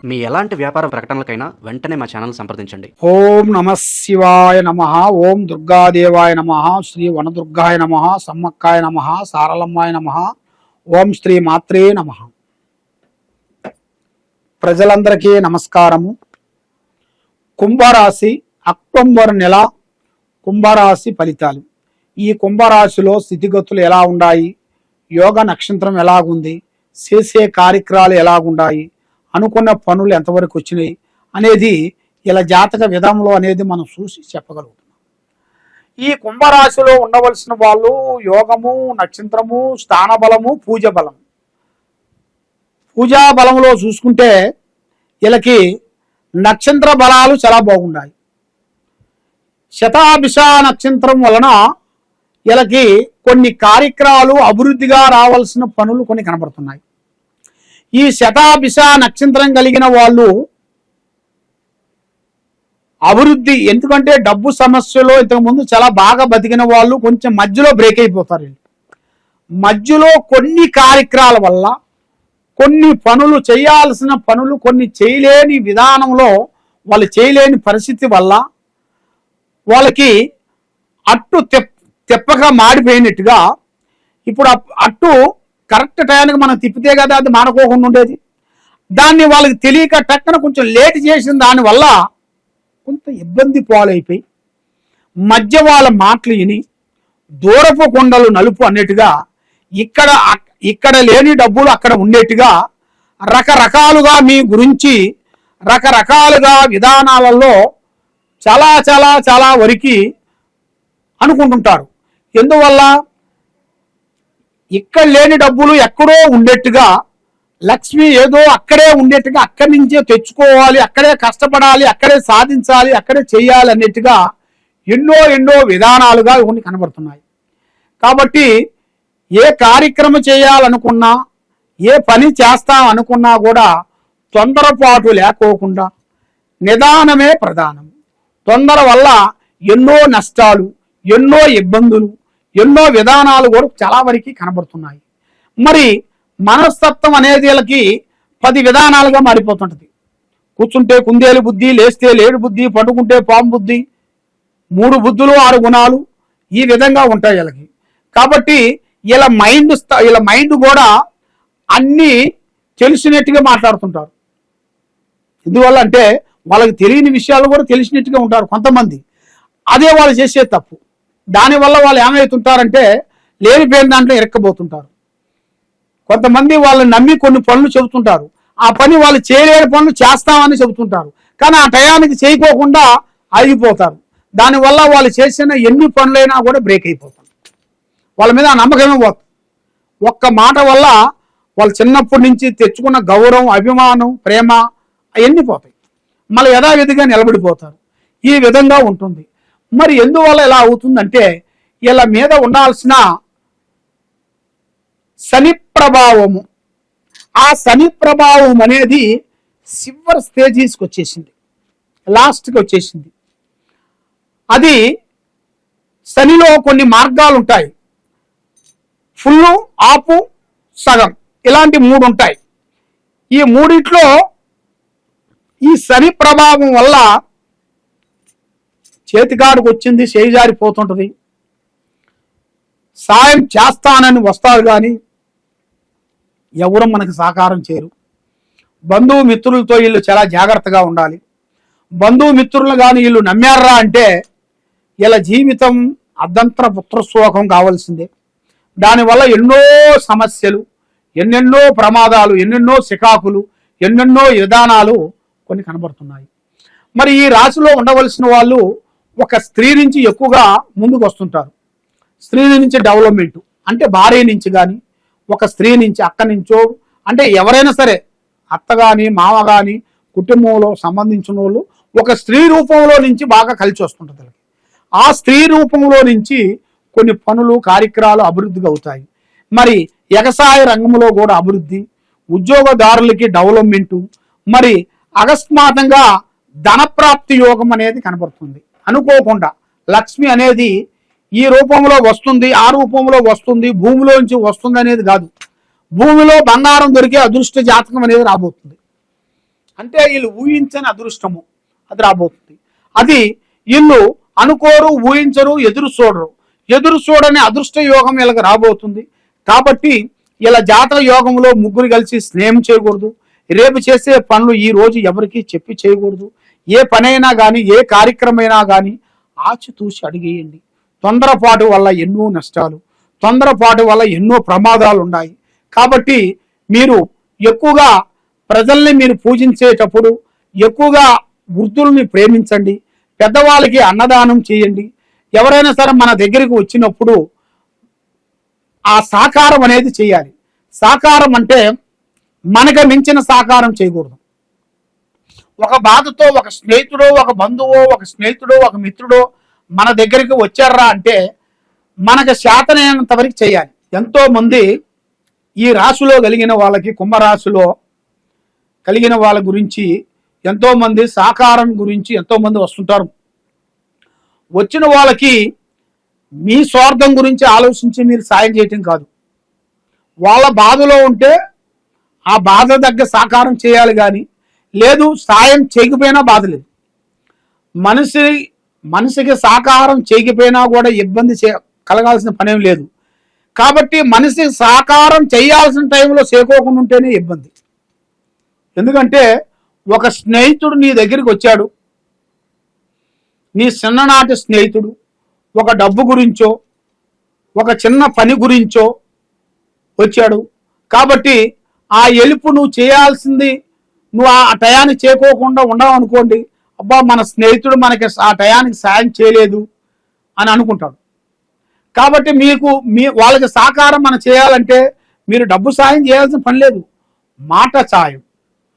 మీ ఎలాంటి వ్యాపార ప్రకటనలకైనా వెంటనే మా ఛానల్ సంప్రదించండి. ఓం నమ శివాయ నమ. ఓం దుర్గాదేవాయ నమ. శ్రీ వనదుర్గాయ నమ. సమ్మక్కాయ నమ. సారలమ్మాయ నమ. ఓం శ్రీ మాత్రే నమ. ప్రజలందరికీ నమస్కారము. కుంభరాశి అక్టోబర్ నెల కుంభరాశి ఫలితాలు. ఈ కుంభరాశిలో స్థితిగతులు ఎలా ఉన్నాయి, యోగ నక్షత్రం ఎలాగుంది, చేసే కార్యక్రమాలు ఎలాగున్నాయి, అనుకున్న పనులు ఎంతవరకు వచ్చినాయి అనేది ఇలా జాతక విధంలో అనేది మనం చూసి చెప్పగలుగుతున్నాం. ఈ కుంభరాశిలో ఉండవలసిన వాళ్ళు యోగము, నక్షత్రము, స్థాన బలము, పూజ బలం. పూజా బలంలో చూసుకుంటే వీళ్ళకి నక్షత్ర బలాలు చాలా బాగున్నాయి. శతాభిష నక్షత్రం వలన వీళ్ళకి కొన్ని కార్యక్రమాలు అభివృద్ధిగా రావాల్సిన పనులు కొన్ని కనబడుతున్నాయి. ఈ శతాభిష నక్షత్రం కలిగిన వాళ్ళు అభివృద్ధి, ఎందుకంటే డబ్బు సమస్యలో ఇంతకుముందు చాలా బాగా బతికిన వాళ్ళు కొంచెం మధ్యలో బ్రేక్ అయిపోతారు. మధ్యలో కొన్ని కార్యక్రమాల వల్ల కొన్ని పనులు చేయాల్సిన పనులు కొన్ని చేయలేని విధానంలో వాళ్ళు చేయలేని పరిస్థితి వల్ల వాళ్ళకి అట్టు తెప్పగా మాడిపోయినట్టుగా, ఇప్పుడు అట్టు కరెక్ట్ టైంకి మనం తిప్పితే కదా అది మానుకోకుండా ఉండేది. దాన్ని వాళ్ళకి తెలియక టక్కన కొంచెం లేట్ చేసిన దానివల్ల కొంత ఇబ్బంది పాలైపోయి మధ్య వాళ్ళ మాటలు విని దూరపు కొండలు నలుపు అన్నట్టుగా ఇక్కడ లేని డబ్బులు అక్కడ ఉండేట్టుగా రకరకాలుగా మీ గురించి రకరకాలుగా విధానాలలో చాలా చాలా చాలా వరకు అనుకుంటుంటారు. ఎందువల్ల ఇక్కడ లేని డబ్బులు ఎక్కడో ఉండేట్టుగా, లక్ష్మి ఏదో అక్కడే ఉండేట్టుగా, అక్కడి నుంచే తెచ్చుకోవాలి, అక్కడే కష్టపడాలి, అక్కడే సాధించాలి, అక్కడే చేయాలి అన్నట్టుగా ఎన్నో విధానాలుగా కొన్ని కనబడుతున్నాయి. కాబట్టి ఏ కార్యక్రమం చేయాలనుకున్నా, ఏ పని చేస్తాం అనుకున్నా కూడా తొందరపాటు లేకోకుండా నిదానమే ప్రధానం. తొందర వల్ల ఎన్నో నష్టాలు, ఎన్నో ఇబ్బందులు, ఎన్నో విధానాలు కూడా చాలా వరకు కనబడుతున్నాయి. మరి మనస్తత్వం అనేది వీళ్ళకి 10 విధానాలుగా మారిపోతుంటది. కూర్చుంటే కుందేలు బుద్ధి, లేస్తే లేడు బుద్ధి, పడుకుంటే పాము బుద్ధి, 3 బుద్ధులు 6 గుణాలు ఈ విధంగా ఉంటాయి వీళ్ళకి. కాబట్టి వీళ్ళ మైండ్ కూడా అన్నీ తెలిసినట్టుగా మాట్లాడుతుంటారు. ఎందువల్ల అంటే వాళ్ళకి తెలియని విషయాలు కూడా తెలిసినట్టుగా ఉంటారు కొంతమంది. అదే వాళ్ళు చేసే తప్పు. దానివల్ల వాళ్ళు ఏమవుతుంటారంటే లేనిపోయిన దాంట్లో ఇరక్కబోతుంటారు. కొంతమంది వాళ్ళని నమ్మి కొన్ని పనులు చెబుతుంటారు. ఆ పని వాళ్ళు చేయలేని పనులు చేస్తామని చెబుతుంటారు. కానీ ఆ టయానికి చేయకోకుండా ఆగిపోతారు. దానివల్ల వాళ్ళు చేసిన ఎన్ని పనులైనా కూడా బ్రేక్ అయిపోతారు. వాళ్ళ మీద ఆ నమ్మకమే పోతుంది. ఒక్క మాట వల్ల వాళ్ళు చిన్నప్పటి నుంచి తెచ్చుకున్న గౌరవం, అభిమానం, ప్రేమ అవన్నీ పోతాయి. మళ్ళీ యథావిధిగా నిలబడిపోతారు. ఈ విధంగా ఉంటుంది. మరి ఎందువల్ల ఇలా అవుతుందంటే వీళ్ళ మీద ఉండాల్సిన శని ప్రభావము, ఆ శని ప్రభావం అనేది సిల్వర్ స్టేజీస్కి వచ్చేసింది, లాస్ట్కి వచ్చేసింది. అది శనిలో కొన్ని మార్గాలు ఉంటాయి. ఫుల్లు, ఆపు, సగం, ఇలాంటి 3 ఉంటాయి. ఈ మూడిట్లో ఈ శని ప్రభావం వల్ల చేతికాడికి వచ్చింది చేయిజారిపోతుంటది. సాయం చేస్తానని వస్తారు కానీ ఎవరు మనకి సహకారం చేయరు. బంధువు మిత్రులతో వీళ్ళు చాలా జాగ్రత్తగా ఉండాలి. బంధువు మిత్రులు కానీ వీళ్ళు నమ్మారా అంటే వీళ్ళ జీవితం అర్ధంతర పుత్రశోకం కావాల్సిందే. దానివల్ల ఎన్నో సమస్యలు, ఎన్నెన్నో ప్రమాదాలు, ఎన్నెన్నో సికాకులు, ఎన్నెన్నో విధానాలు కొన్ని కనబడుతున్నాయి. మరి ఈ రాశిలో ఉండవలసిన వాళ్ళు ఒక స్త్రీ నుంచి ఎక్కువగా ముందుకు వస్తుంటారు. స్త్రీ నుంచి డెవలప్మెంట్ అంటే భార్య నుంచి కానీ, ఒక స్త్రీ నుంచి, అక్క నుంచో, అంటే ఎవరైనా సరే అత్త కానీ మామ కానీ కుటుంబంలో సంబంధించిన వాళ్ళు ఒక స్త్రీ రూపంలో నుంచి బాగా కలిసి వస్తుంటుంది. ఆ స్త్రీ రూపంలో నుంచి కొన్ని పనులు, కార్యక్రమాలు అభివృద్ధిగా అవుతాయి. మరి వ్యవసాయ రంగంలో కూడా అభివృద్ధి, ఉద్యోగదారులకి డెవలప్మెంటు, మరి అకస్మాత్తుగా ధనప్రాప్తి యోగం అనేది కనబడుతుంది. అనుకోకుండా లక్ష్మి అనేది ఈ రూపంలో వస్తుంది, ఆ రూపంలో వస్తుంది, భూమిలోంచి వస్తుంది అనేది కాదు. భూమిలో బంగారం దొరికే అదృష్ట జాతకం అనేది రాబోతుంది. అంటే వీళ్ళు ఊహించని అదృష్టము అది రాబోతుంది. అది వీళ్ళు అనుకోరు, ఊహించరు, ఎదురు చూడరు. ఎదురు చూడని అదృష్ట యోగం వీళ్ళకి రాబోతుంది. కాబట్టి ఇలా జాతక యోగంలో ముగ్గురు కలిసి స్నేహం చేయకూడదు. రేపు చేసే పనులు ఈ రోజు ఎవరికి చెప్పి చేయకూడదు. ఏ పనైనా కానీ, ఏ కార్యక్రమైనా కానీ ఆచితూచి అడిగేయండి. తొందరపాటు వల్ల ఎన్నో నష్టాలు, తొందరపాటు వల్ల ఎన్నో ప్రమాదాలు ఉన్నాయి. కాబట్టి మీరు ఎక్కువగా ప్రజల్ని మీరు పూజించేటప్పుడు ఎక్కువగా వృద్ధుల్ని ప్రేమించండి. పెద్దవాళ్ళకి అన్నదానం చేయండి. ఎవరైనా సరే మన దగ్గరికి వచ్చినప్పుడు ఆ సాకారం అనేది చేయాలి. సాకారం అంటే మనకు మించిన సాకారం చేయకూడదు. ఒక బాధతో ఒక స్నేహితుడో, ఒక బంధువో, ఒక స్నేహితుడో, ఒక మిత్రుడో మన దగ్గరికి వచ్చారా అంటే మనకు శాతనైనంత వరకు చేయాలి. ఎంతో మంది ఈ రాశిలో కలిగిన వాళ్ళకి, కుంభరాశిలో కలిగిన వాళ్ళ గురించి ఎంతో మంది సాకారం గురించి ఎంతో మంది వస్తుంటారు. వచ్చిన వాళ్ళకి మీ స్వార్థం గురించి ఆలోచించి మీరు సాయం చేయటం కాదు. వాళ్ళ బాధలో ఉంటే ఆ బాధ దగ్గర సాకారం చేయాలి. కానీ లేదు సాయం చేయకపోయినా బాధ లేదు. మనిషికి సాకారం చేయకపోయినా కూడా ఇబ్బంది కలగాల్సిన పనేం లేదు. కాబట్టి మనిషి సాకారం చేయాల్సిన టైంలో చేకోకుండా ఉంటేనే ఇబ్బంది. ఎందుకంటే ఒక స్నేహితుడు నీ దగ్గరికి వచ్చాడు, నీ చిన్ననాటి స్నేహితుడు, ఒక డబ్బు గురించో ఒక చిన్న పని గురించో వచ్చాడు. కాబట్టి ఆ ఎలుపు నువ్వు చేయాల్సింది నువ్వు ఆ టయానికి చేకోకుండా ఉండవు అనుకోండి, అబ్బా మన స్నేహితుడు మనకి ఆ టయానికి సాయం చేయలేదు అని అనుకుంటాడు. కాబట్టి వాళ్ళకి సహకారం మనం చేయాలంటే మీరు డబ్బు సాయం చేయాల్సిన పని లేదు.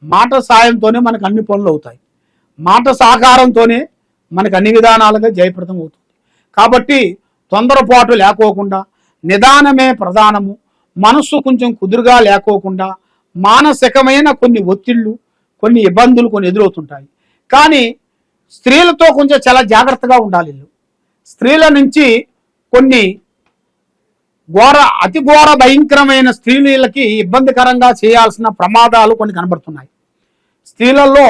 మాట సాయంతోనే మనకు అన్ని పనులు అవుతాయి. మాట సహకారంతోనే మనకు అన్ని విధానాలుగా జయప్రదం అవుతుంది. కాబట్టి తొందరపాటు లేకోకుండా నిదానమే ప్రధానము. మనస్సు కొంచెం కుదురుగా లేకోకుండా మానసికమైన కొన్ని ఒత్తిళ్లు, కొన్ని ఇబ్బందులు కొన్ని ఎదురవుతుంటాయి. కానీ స్త్రీలతో కొంచెం చాలా జాగ్రత్తగా ఉండాలి. స్త్రీల నుంచి కొన్ని అతి ఘోర భయంకరమైన స్త్రీలకి ఇబ్బందికరంగా చేయాల్సిన ప్రమాదాలు కొన్ని కనబడుతున్నాయి. స్త్రీలలో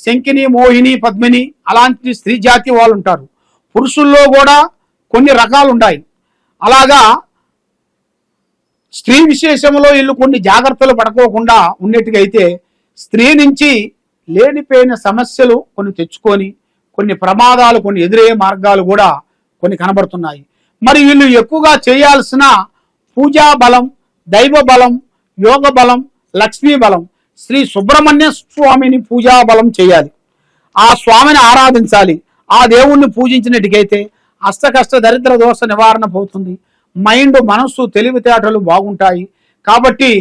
శంకిని, మోహిని, పద్మిని అలాంటి స్త్రీ జాతి వాళ్ళు ఉంటారు. పురుషుల్లో కూడా కొన్ని రకాలు ఉన్నాయి. అలాగా స్త్రీ విశేషంలో వీళ్ళు కొన్ని జాగ్రత్తలు పడుకోకుండా ఉండేట్టుగా అయితే స్త్రీ నుంచి లేనిపోయిన సమస్యలు కొన్ని తెచ్చుకొని కొన్ని ప్రమాదాలు కొన్ని ఎదురయ్యే మార్గాలు కూడా కొన్ని కనబడుతున్నాయి. మరి వీళ్ళు ఎక్కువగా చేయాల్సిన పూజా బలం, దైవ బలం, యోగ బలం, లక్ష్మీ బలం, శ్రీ సుబ్రహ్మణ్య స్వామిని పూజా బలం చేయాలి. ఆ స్వామిని ఆరాధించాలి. ఆ దేవుణ్ణి పూజించినట్టుకైతే అష్టకష్ట దరిద్ర దోష నివారణ పోతుంది. మనస్సు తెలివితేటలు బాగుంటాయి. కాబట్టి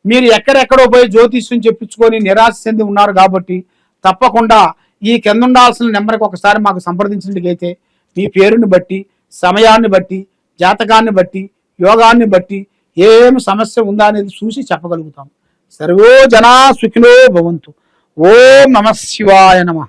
మీరు ఎక్కడెక్కడో పోయి జ్యోతిష్యం చెప్పించుకొని నిరాశ చెంది ఉన్నారు. కాబట్టి తప్పకుండా ఈ కింద ఉండాల్సిన నెంబర్కి ఒకసారి మాకు సంప్రదించినట్టుకైతే మీ పేరుని బట్టి, సమయాన్ని బట్టి, జాతకాన్ని బట్టి, యోగాన్ని బట్టి ఏం సమస్య ఉందా అనేది చూసి చెప్పగలుగుతాం. సర్వో జనా సుఖినో భవంతు. ఓం నమః శివాయ నమః.